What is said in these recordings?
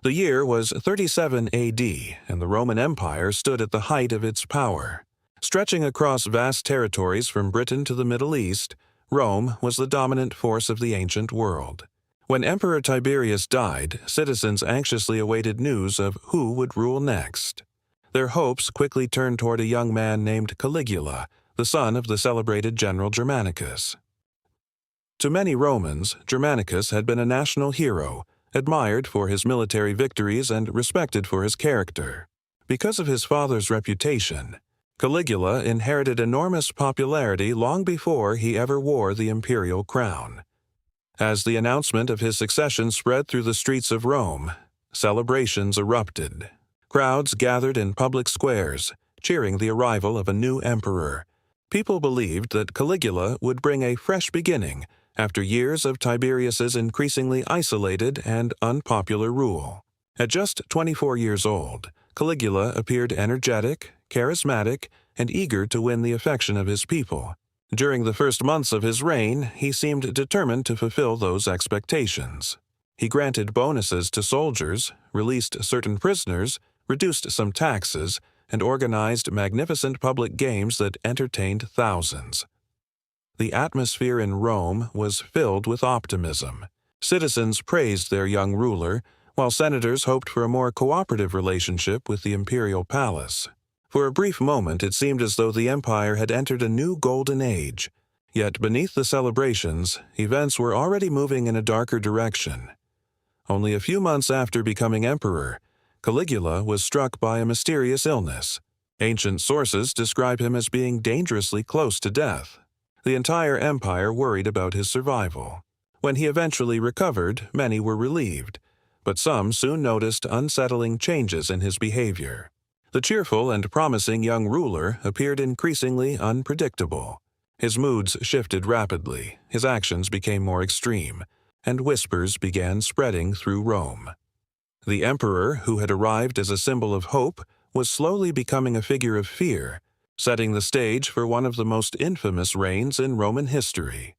The year was 37 AD, and the Roman Empire stood at the height of its power. Stretching across vast territories from Britain to the Middle East, Rome was the dominant force of the ancient world. When Emperor Tiberius died, citizens anxiously awaited news of who would rule next. Their hopes quickly turned toward a young man named Caligula, the son of the celebrated general Germanicus. To many Romans, Germanicus had been a national hero, admired for his military victories and respected for his character. Because of his father's reputation, Caligula inherited enormous popularity long before he ever wore the imperial crown. As the announcement of his succession spread through the streets of Rome, celebrations erupted. Crowds gathered in public squares, cheering the arrival of a new emperor. People believed that Caligula would bring a fresh beginning after years of Tiberius's increasingly isolated and unpopular rule. At just 24 years old, Caligula appeared energetic, charismatic, and eager to win the affection of his people. During the first months of his reign, he seemed determined to fulfill those expectations. He granted bonuses to soldiers, released certain prisoners, reduced some taxes, and organized magnificent public games that entertained thousands. The atmosphere in Rome was filled with optimism. Citizens praised their young ruler, while senators hoped for a more cooperative relationship with the imperial palace. For a brief moment, it seemed as though the empire had entered a new golden age. Yet beneath the celebrations, events were already moving in a darker direction. Only a few months after becoming emperor, Caligula was struck by a mysterious illness. Ancient sources describe him as being dangerously close to death. The entire empire worried about his survival. When he eventually recovered, many were relieved, but some soon noticed unsettling changes in his behavior. The cheerful and promising young ruler appeared increasingly unpredictable. His moods shifted rapidly, his actions became more extreme, and whispers began spreading through Rome. The emperor, who had arrived as a symbol of hope, was slowly becoming a figure of fear, setting the stage for one of the most infamous reigns in Roman history.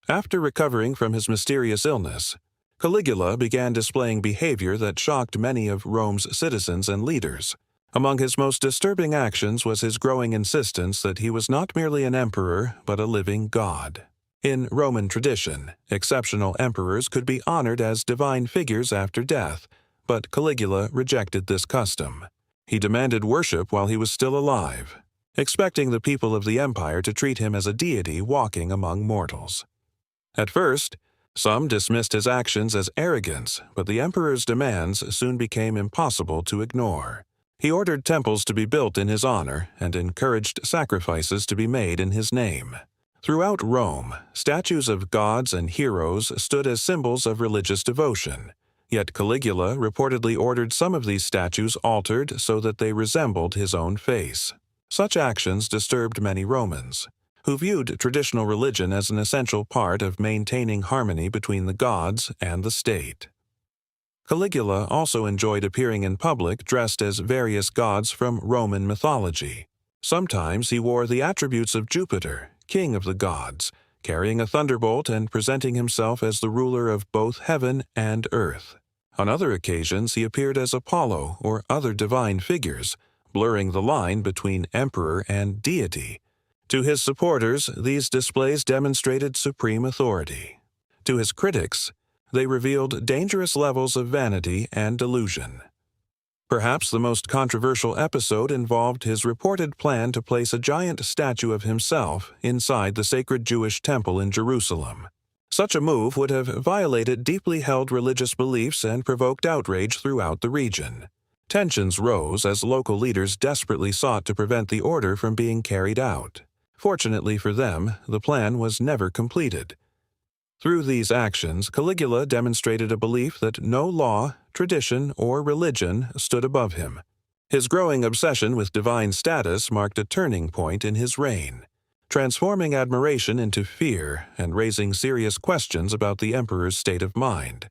After recovering from his mysterious illness, Caligula began displaying behavior that shocked many of Rome's citizens and leaders. Among his most disturbing actions was his growing insistence that he was not merely an emperor, but a living god. In Roman tradition, exceptional emperors could be honored as divine figures after death, but Caligula rejected this custom. He demanded worship while he was still alive, expecting the people of the empire to treat him as a deity walking among mortals. At first, some dismissed his actions as arrogance, but the emperor's demands soon became impossible to ignore. He ordered temples to be built in his honor and encouraged sacrifices to be made in his name. Throughout Rome, statues of gods and heroes stood as symbols of religious devotion, yet Caligula reportedly ordered some of these statues altered so that they resembled his own face. Such actions disturbed many Romans, who viewed traditional religion as an essential part of maintaining harmony between the gods and the state. Caligula also enjoyed appearing in public dressed as various gods from Roman mythology. Sometimes he wore the attributes of Jupiter, king of the gods, carrying a thunderbolt and presenting himself as the ruler of both heaven and earth. On other occasions, he appeared as Apollo or other divine figures, blurring the line between emperor and deity. To his supporters, these displays demonstrated supreme authority. To his critics, they revealed dangerous levels of vanity and delusion. Perhaps the most controversial episode involved his reported plan to place a giant statue of himself inside the sacred Jewish temple in Jerusalem. Such a move would have violated deeply held religious beliefs and provoked outrage throughout the region. Tensions rose as local leaders desperately sought to prevent the order from being carried out. Fortunately for them, the plan was never completed. Through these actions, Caligula demonstrated a belief that no law, tradition, or religion stood above him. His growing obsession with divine status marked a turning point in his reign, transforming admiration into fear and raising serious questions about the emperor's state of mind.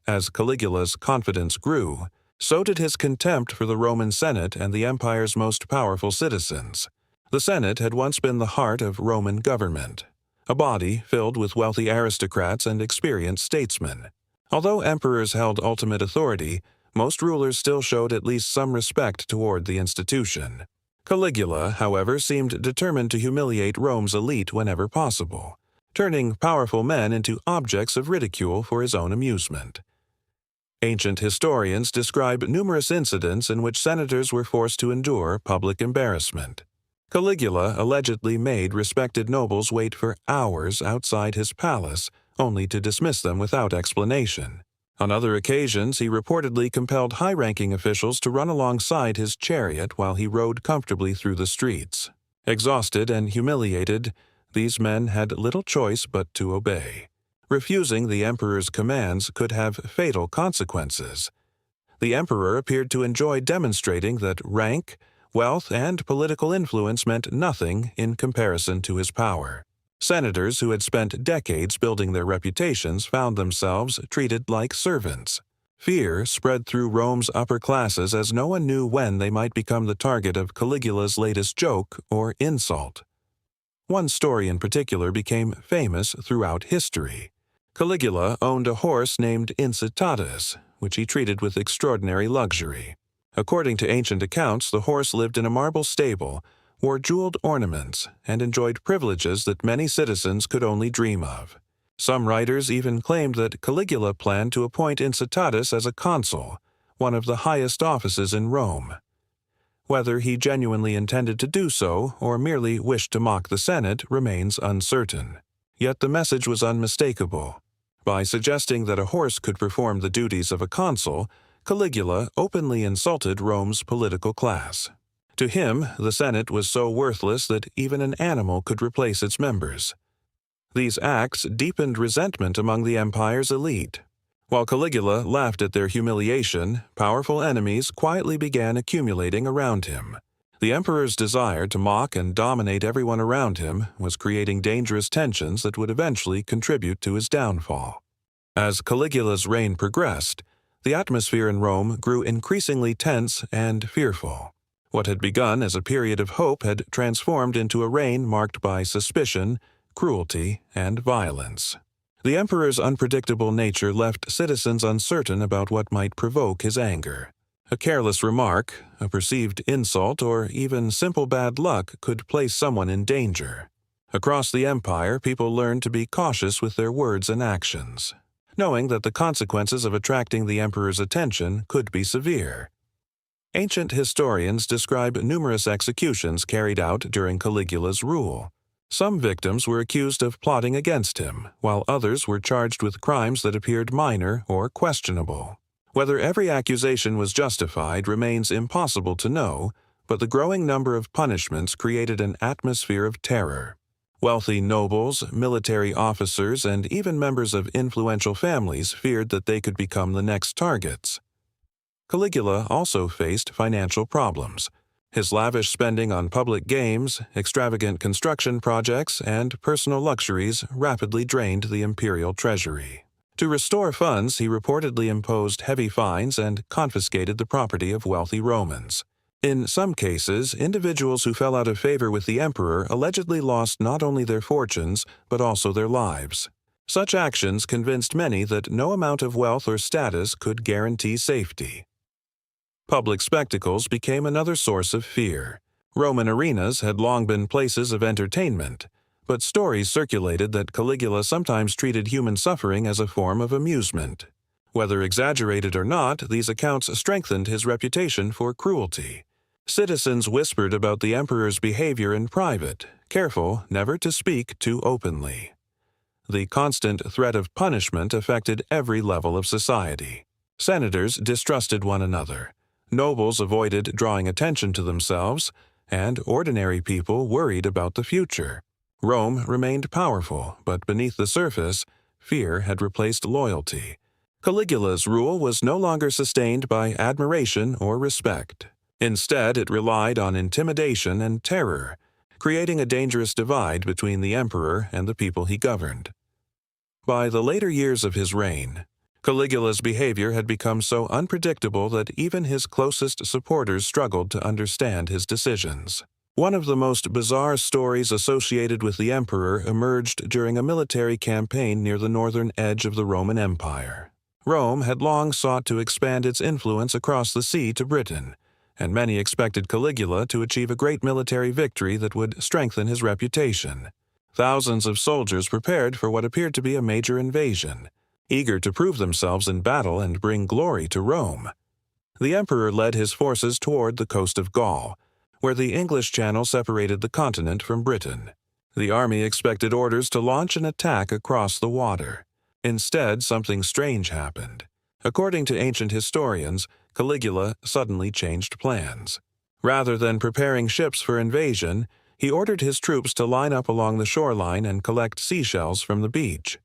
As Caligula's confidence grew, so did his contempt for the Roman Senate and the empire's most powerful citizens. The Senate had once been the heart of Roman government, a body filled with wealthy aristocrats and experienced statesmen. Although emperors held ultimate authority, most rulers still showed at least some respect toward the institution. Caligula, however, seemed determined to humiliate Rome's elite whenever possible, turning powerful men into objects of ridicule for his own amusement. Ancient historians describe numerous incidents in which senators were forced to endure public embarrassment. Caligula allegedly made respected nobles wait for hours outside his palace, only to dismiss them without explanation. On other occasions, he reportedly compelled high-ranking officials to run alongside his chariot while he rode comfortably through the streets. Exhausted and humiliated, these men had little choice but to obey. Refusing the emperor's commands could have fatal consequences. The emperor appeared to enjoy demonstrating that rank, wealth, and political influence meant nothing in comparison to his power. Senators who had spent decades building their reputations found themselves treated like servants. Fear spread through Rome's upper classes as no one knew when they might become the target of Caligula's latest joke or insult. One story in particular became famous throughout history. Caligula owned a horse named Incitatus, which he treated with extraordinary luxury. According to ancient accounts, the horse lived in a marble stable, wore jeweled ornaments, and enjoyed privileges that many citizens could only dream of. Some writers even claimed that Caligula planned to appoint Incitatus as a consul, one of the highest offices in Rome. Whether he genuinely intended to do so or merely wished to mock the Senate remains uncertain. Yet the message was unmistakable. By suggesting that a horse could perform the duties of a consul, Caligula openly insulted Rome's political class. To him, the Senate was so worthless that even an animal could replace its members. These acts deepened resentment among the empire's elite. While Caligula laughed at their humiliation, powerful enemies quietly began accumulating around him. The emperor's desire to mock and dominate everyone around him was creating dangerous tensions that would eventually contribute to his downfall. As Caligula's reign progressed, the atmosphere in Rome grew increasingly tense and fearful. What had begun as a period of hope had transformed into a reign marked by suspicion, cruelty, and violence. The emperor's unpredictable nature left citizens uncertain about what might provoke his anger. A careless remark, a perceived insult, or even simple bad luck could place someone in danger. Across the empire, people learned to be cautious with their words and actions, knowing that the consequences of attracting the emperor's attention could be severe. Ancient historians describe numerous executions carried out during Caligula's rule. Some victims were accused of plotting against him, while others were charged with crimes that appeared minor or questionable. Whether every accusation was justified remains impossible to know, but the growing number of punishments created an atmosphere of terror. Wealthy nobles, military officers, and even members of influential families feared that they could become the next targets. Caligula also faced financial problems. His lavish spending on public games, extravagant construction projects, and personal luxuries rapidly drained the imperial treasury. To restore funds, he reportedly imposed heavy fines and confiscated the property of wealthy Romans. In some cases, individuals who fell out of favor with the emperor allegedly lost not only their fortunes, but also their lives. Such actions convinced many that no amount of wealth or status could guarantee safety. Public spectacles became another source of fear. Roman arenas had long been places of entertainment, but stories circulated that Caligula sometimes treated human suffering as a form of amusement. Whether exaggerated or not, these accounts strengthened his reputation for cruelty. Citizens whispered about the emperor's behavior in private, careful never to speak too openly. The constant threat of punishment affected every level of society. Senators distrusted one another. Nobles avoided drawing attention to themselves, and ordinary people worried about the future. Rome remained powerful, but beneath the surface, fear had replaced loyalty. Caligula's rule was no longer sustained by admiration or respect. Instead, it relied on intimidation and terror, creating a dangerous divide between the emperor and the people he governed. By the later years of his reign, Caligula's behavior had become so unpredictable that even his closest supporters struggled to understand his decisions. One of the most bizarre stories associated with the emperor emerged during a military campaign near the northern edge of the Roman Empire. Rome had long sought to expand its influence across the sea to Britain, and many expected Caligula to achieve a great military victory that would strengthen his reputation. Thousands of soldiers prepared for what appeared to be a major invasion, eager to prove themselves in battle and bring glory to Rome. The emperor led his forces toward the coast of Gaul, where the English Channel separated the continent from Britain. The army expected orders to launch an attack across the water. Instead, something strange happened. According to ancient historians, Caligula suddenly changed plans. Rather than preparing ships for invasion, he ordered his troops to line up along the shoreline and collect seashells from the beach.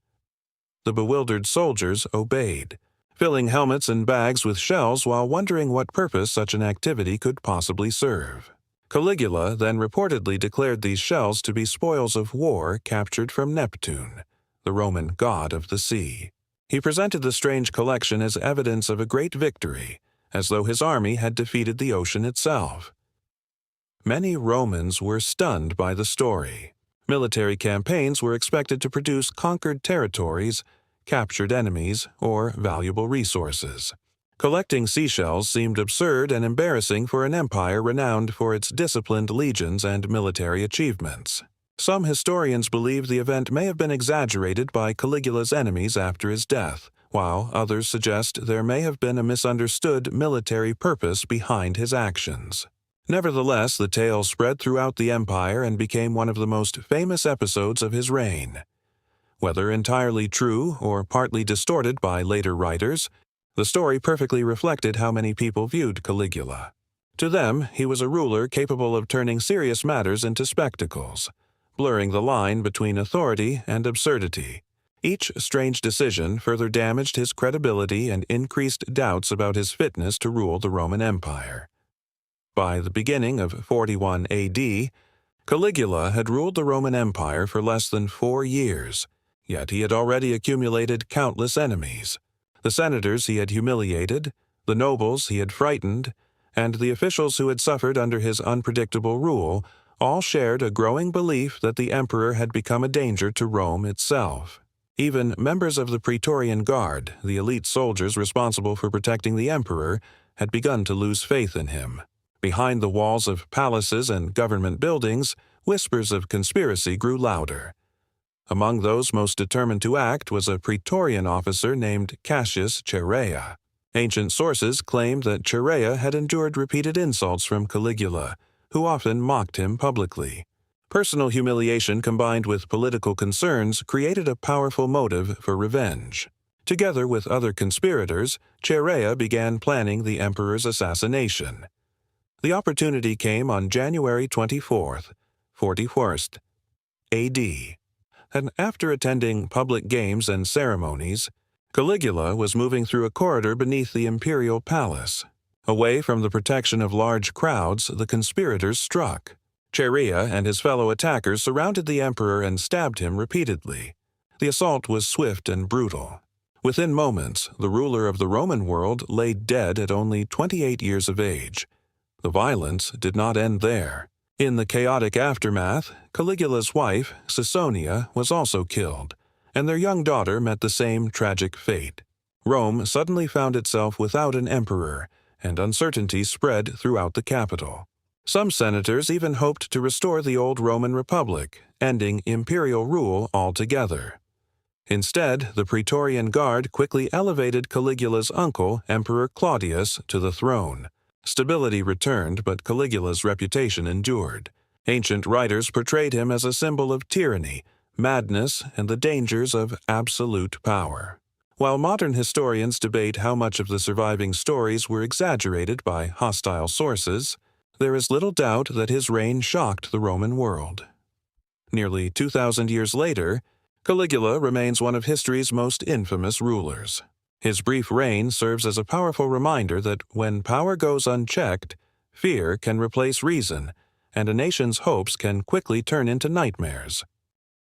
The bewildered soldiers obeyed, filling helmets and bags with shells while wondering what purpose such an activity could possibly serve. Caligula then reportedly declared these shells to be spoils of war captured from Neptune, the Roman god of the sea. He presented the strange collection as evidence of a great victory, as though his army had defeated the ocean itself. Many Romans were stunned by the story. Military campaigns were expected to produce conquered territories, captured enemies, or valuable resources. Collecting seashells seemed absurd and embarrassing for an empire renowned for its disciplined legions and military achievements. Some historians believe the event may have been exaggerated by Caligula's enemies after his death, while others suggest there may have been a misunderstood military purpose behind his actions. Nevertheless, the tale spread throughout the empire and became one of the most famous episodes of his reign. Whether entirely true or partly distorted by later writers, the story perfectly reflected how many people viewed Caligula. To them, he was a ruler capable of turning serious matters into spectacles, blurring the line between authority and absurdity. Each strange decision further damaged his credibility and increased doubts about his fitness to rule the Roman Empire. By the beginning of 41 AD, Caligula had ruled the Roman Empire for less than 4 years, yet he had already accumulated countless enemies. The senators he had humiliated, the nobles he had frightened, and the officials who had suffered under his unpredictable rule all shared a growing belief that the emperor had become a danger to Rome itself. Even members of the Praetorian Guard, the elite soldiers responsible for protecting the emperor, had begun to lose faith in him. Behind the walls of palaces and government buildings, whispers of conspiracy grew louder. Among those most determined to act was a Praetorian officer named Cassius Chaerea. Ancient sources claimed that Chaerea had endured repeated insults from Caligula, who often mocked him publicly. Personal humiliation combined with political concerns created a powerful motive for revenge. Together with other conspirators, Chaerea began planning the emperor's assassination. The opportunity came on January 24th, 41st AD, and after attending public games and ceremonies, Caligula was moving through a corridor beneath the imperial palace. Away from the protection of large crowds, the conspirators struck. Chaerea and his fellow attackers surrounded the emperor and stabbed him repeatedly. The assault was swift and brutal. Within moments, the ruler of the Roman world lay dead at only 28 years of age. The violence did not end there. In the chaotic aftermath, Caligula's wife, Caesonia, was also killed, and their young daughter met the same tragic fate. Rome suddenly found itself without an emperor, and uncertainty spread throughout the capital. Some senators even hoped to restore the old Roman Republic, ending imperial rule altogether. Instead, the Praetorian Guard quickly elevated Caligula's uncle, Emperor Claudius, to the throne. Stability returned, but Caligula's reputation endured. Ancient writers portrayed him as a symbol of tyranny, madness, and the dangers of absolute power. While modern historians debate how much of the surviving stories were exaggerated by hostile sources, there is little doubt that his reign shocked the Roman world. Nearly 2,000 years later, Caligula remains one of history's most infamous rulers. His brief reign serves as a powerful reminder that when power goes unchecked, fear can replace reason, and a nation's hopes can quickly turn into nightmares.